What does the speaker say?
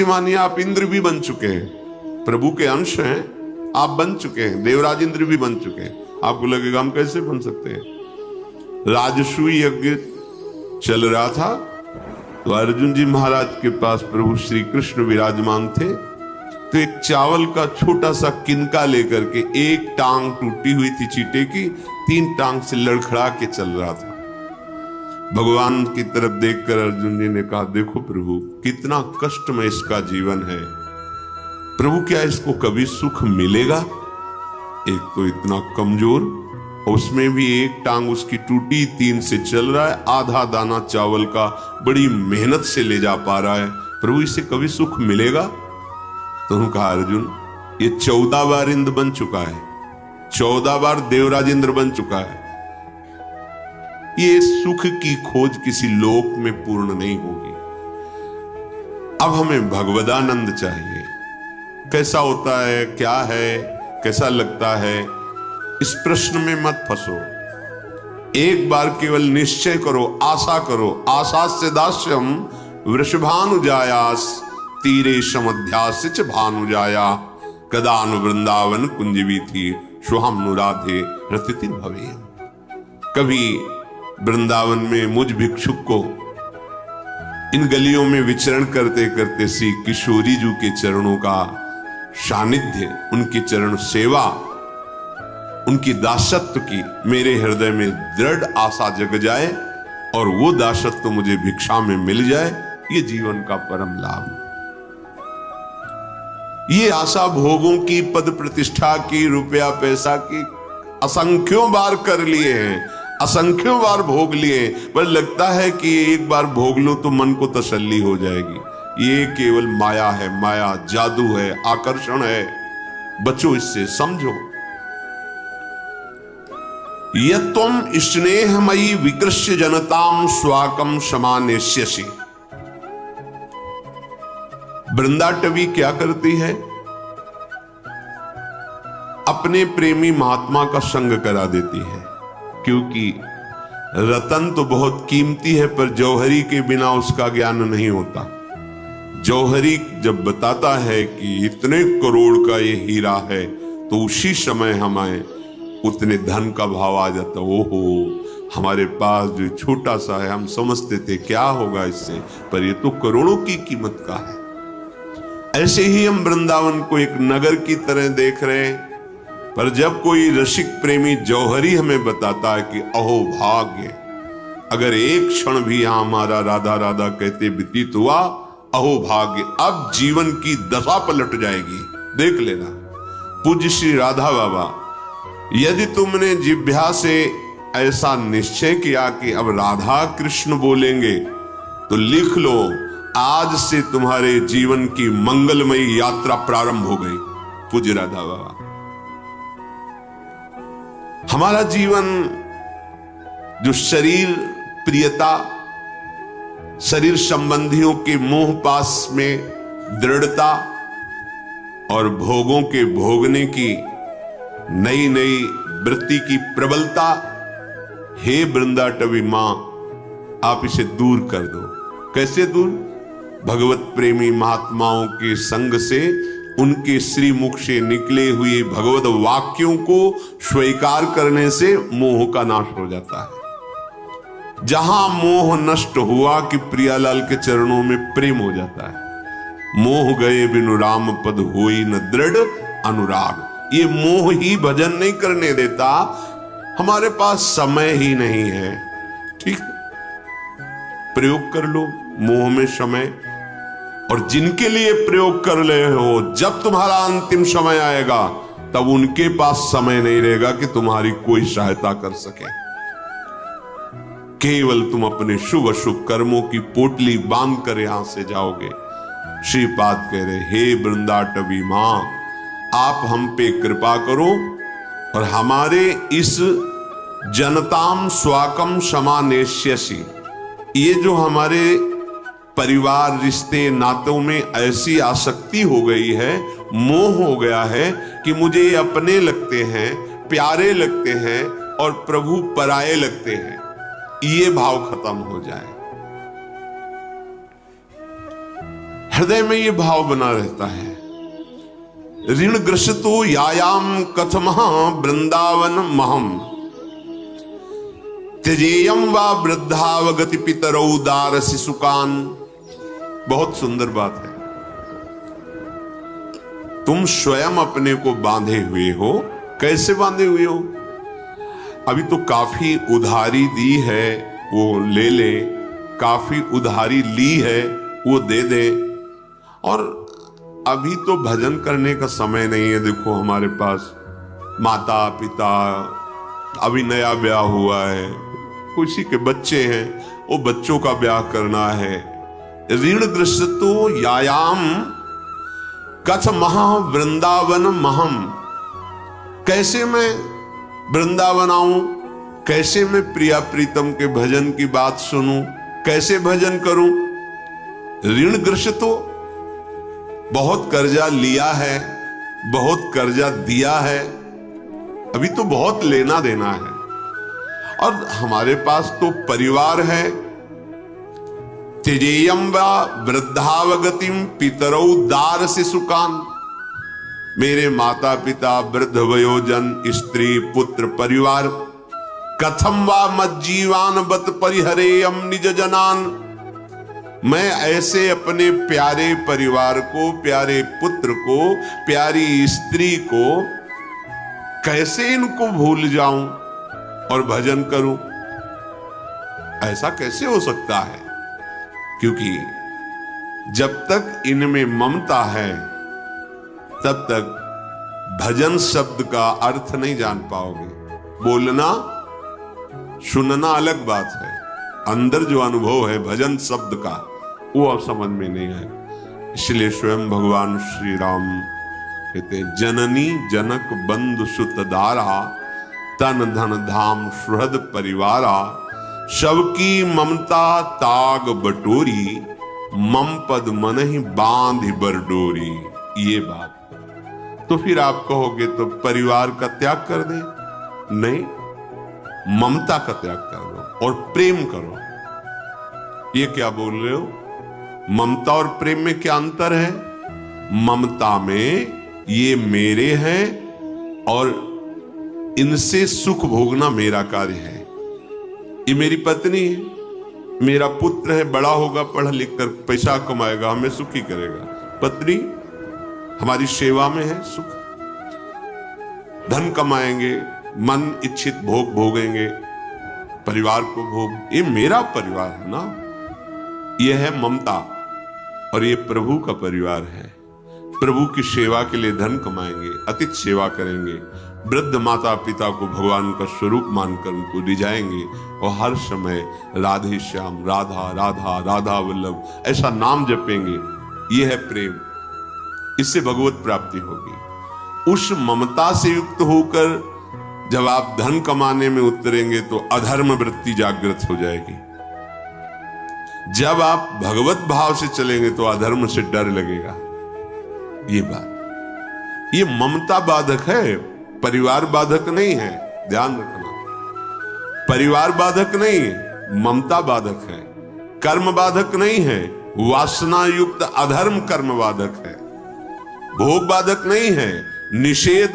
मानिए आप इंद्र भी बन चुके हैं, प्रभु के अंश हैं, आप बन चुके हैं, देवराज इंद्र भी बन चुके हैं। आपको लगेगा हम कैसे बन सकते हैं? राजसूय यज्ञ चल रहा था तो अर्जुन जी महाराज के पास प्रभु श्री कृष्ण विराजमान थे, तो एक चावल का छोटा सा किनका लेकर के, एक टांग टूटी हुई थी चींटे की, 3 टांग से लड़खड़ा के चल रहा था। भगवान की तरफ देखकर अर्जुन जी ने कहा, देखो प्रभु कितना कष्टमय इसका जीवन है, प्रभु क्या इसको कभी सुख मिलेगा? एक तो इतना कमजोर, उसमें भी एक टांग उसकी टूटी, 3 से चल रहा है, आधा दाना चावल का बड़ी मेहनत से ले जा पा रहा है, प्रभु इसे कभी सुख मिलेगा? तो उन्होंने कहा, अर्जुन ये 14 बार इंद्र बन चुका है, 14 बार देवराज इंद्र बन चुका है, ये सुख की खोज किसी लोक में पूर्ण नहीं होगी। अब हमें भगवदानंद चाहिए। कैसा होता है, क्या है, कैसा लगता है, इस प्रश्न में मत फंसो। एक बार केवल निश्चय करो, आशा करो। आशा से दास्यम वृषभानुजायास तीरे समध्यास्य च भानुजाया कदानु वृंदावन कुंजवी थी शुहम नुराधे रतिति भवे। कभी वृंदावन में मुझ भिक्षुक को इन गलियों में विचरण करते करते श्री किशोरी जी के चरणों का सानिध्य, उनकी चरण सेवा, उनकी दासत्व की मेरे हृदय में दृढ़ आशा जग जाए और वो दासत्व मुझे भिक्षा में मिल जाए, ये जीवन का परम लाभ। ये आशा भोगों की, पद प्रतिष्ठा की, रुपया पैसा की असंख्यों बार कर लिए हैं, असंख्यों बार भोग लिए, पर लगता है कि एक बार भोग लो तो मन को तसल्ली हो जाएगी। ये केवल माया है, माया जादू है, आकर्षण है। बचो इससे, समझो। यत्त्वम स्नेहमयी विकृष्य जनताम स्वाकम समानेष्यसि। वृंदाटवी क्या करती है? अपने प्रेमी महात्मा का संग करा देती है, क्योंकि रतन तो बहुत कीमती है, पर जौहरी के बिना उसका ज्ञान नहीं होता। जौहरी जब बताता है कि इतने करोड़ का ये हीरा है, तो उसी समय हमें उतने धन का भाव आ जाता। ओहो, हमारे पास जो छोटा सा है, हम समझते थे क्या होगा इससे, पर ये तो करोड़ों की कीमत का है। ऐसे ही हम वृंदावन को एक नगर की तरह देख रहे हैं, पर जब कोई रसिक प्रेमी जौहरी हमें बताता है कि अहो भाग्य, अगर एक क्षण भी यहां हमारा राधा राधा कहते व्यतीत हुआ, अहो भाग्य, अब जीवन की दशा पलट जाएगी। देख लेना। पूज्य श्री राधा बाबा, यदि तुमने जिह्वा से ऐसा निश्चय किया कि अब राधा कृष्ण बोलेंगे, तो लिख लो, आज से तुम्हारे जीवन की मंगलमयी यात्रा प्रारंभ हो गई। पूज्य राधा बाबा, हमारा जीवन जो शरीर प्रियता, शरीर संबंधियों के मोह पास में दृढ़ता और भोगों के भोगने की नई नई वृत्ति की प्रबलता, हे वृंदाटवी मां, आप इसे दूर कर दो। कैसे दूर? भगवत प्रेमी महात्माओं के संग से, उनके श्री मुख से निकले हुए भगवत वाक्यों को स्वीकार करने से मोह का नाश हो जाता है। जहां मोह नष्ट हुआ कि प्रियालाल के चरणों में प्रेम हो जाता है। मोह गए बिनु राम पद होई न दृढ़ अनुराग। ये मोह ही भजन नहीं करने देता, हमारे पास समय ही नहीं है। ठीक, प्रयोग कर लो मोह में समय, और जिनके लिए प्रयोग कर रहे हो, जब तुम्हारा अंतिम समय आएगा तब उनके पास समय नहीं रहेगा कि तुम्हारी कोई सहायता कर सके। केवल तुम अपने शुभ अशुभ कर्मों की पोटली बांध कर यहां से जाओगे। श्रीपाद कह रहे, हे वृंदाटवी मां, आप हम पे कृपा करो और हमारे इस जनताम स्वाकम समानेष्यसि, ये जो हमारे परिवार रिश्ते नातों में ऐसी आसक्ति हो गई है, मोह हो गया है कि मुझे ये अपने लगते हैं, प्यारे लगते हैं और प्रभु पराये लगते हैं, ये भाव खत्म हो जाए। हृदय में ये भाव बना रहता है। ऋण ग्रसितो यायाम कथमः वृंदावन महम त्यजेयम वा वृद्धावगति पितरौ दार शिशुकान। बहुत सुंदर बात है। तुम स्वयं अपने को बांधे हुए हो। कैसे बांधे हुए हो? अभी तो काफी उधारी दी है, वो ले ले, काफी उधारी ली है, वो दे दे। और अभी तो भजन करने का समय नहीं है। देखो हमारे पास माता पिता, अभी नया ब्याह हुआ है, किसी के बच्चे हैं, वो बच्चों का ब्याह करना है। ऋण ग्रसितो यायाम कथ महा वृंदावन महम। कैसे मैं वृंदावन आऊं, कैसे मैं प्रिया प्रीतम के भजन की बात सुनूं, कैसे भजन करूं? ऋण ग्रसितो, बहुत कर्जा लिया है, बहुत कर्जा दिया है, अभी तो बहुत लेना देना है। और हमारे पास तो परिवार है। त्यजेयम वा वृद्धावगतिम पितरौ दार शिशुकान। मेरे माता पिता, वृद्ध वयोजन, स्त्री पुत्र परिवार। कथम वा मज्जीवान बत परिहरेयम निज जनान। मैं ऐसे अपने प्यारे परिवार को, प्यारे पुत्र को, प्यारी स्त्री को कैसे इनको भूल जाऊं और भजन करूं? ऐसा कैसे हो सकता है? क्योंकि जब तक इनमें ममता है तब तक भजन शब्द का अर्थ नहीं जान पाओगे। बोलना सुनना अलग बात है, अंदर जो अनुभव है भजन शब्द का, वो अब समझ में नहीं है। इसलिए स्वयं भगवान श्री राम कहते, जननी जनक बंधु सुत दारा, तन धन धाम सुहृद परिवारा, सबकी ममता ताग बटोरी, मम पद मन ही बांध बरडोरी। ये बात तो फिर आप कहोगे तो परिवार का त्याग कर दे? नहीं, ममता का त्याग कर दो और प्रेम करो। ये क्या बोल रहे हो? ममता और प्रेम में क्या अंतर है? ममता में ये मेरे हैं और इनसे सुख भोगना मेरा कार्य है। ये मेरी पत्नी है, मेरा पुत्र है, बड़ा होगा, पढ़ लिख कर पैसा कमाएगा, हमें सुखी करेगा। पत्नी हमारी सेवा में है, सुख। धन कमाएंगे, मन इच्छित भोग भोगेंगे, परिवार को भोग, ये मेरा परिवार है ना। ये है ममता। और ये प्रभु का परिवार है। प्रभु की सेवा के लिए धन कमाएंगे, अतिथि सेवा करेंगे, वृद्ध माता पिता को भगवान का स्वरूप मानकर उनको रिझाएंगे और हर समय राधे श्याम, राधा राधा राधा वल्लभ ऐसा नाम जपेंगे। ये है प्रेम। इससे भगवत प्राप्ति होगी। उस ममता से युक्त होकर जब आप धन कमाने में उतरेंगे तो अधर्म वृत्ति जागृत हो जाएगी। जब आप भगवत भाव से चलेंगे तो अधर्म से डर लगेगा। ये बात, ये ममता बाधक है, परिवार बाधक नहीं है। ध्यान रखना, परिवार बाधक नहीं है, ममता बाधक है। कर्म बाधक नहीं है, वासना युक्त अधर्म कर्म बाधक है। भोग बाधक नहीं है, निषेध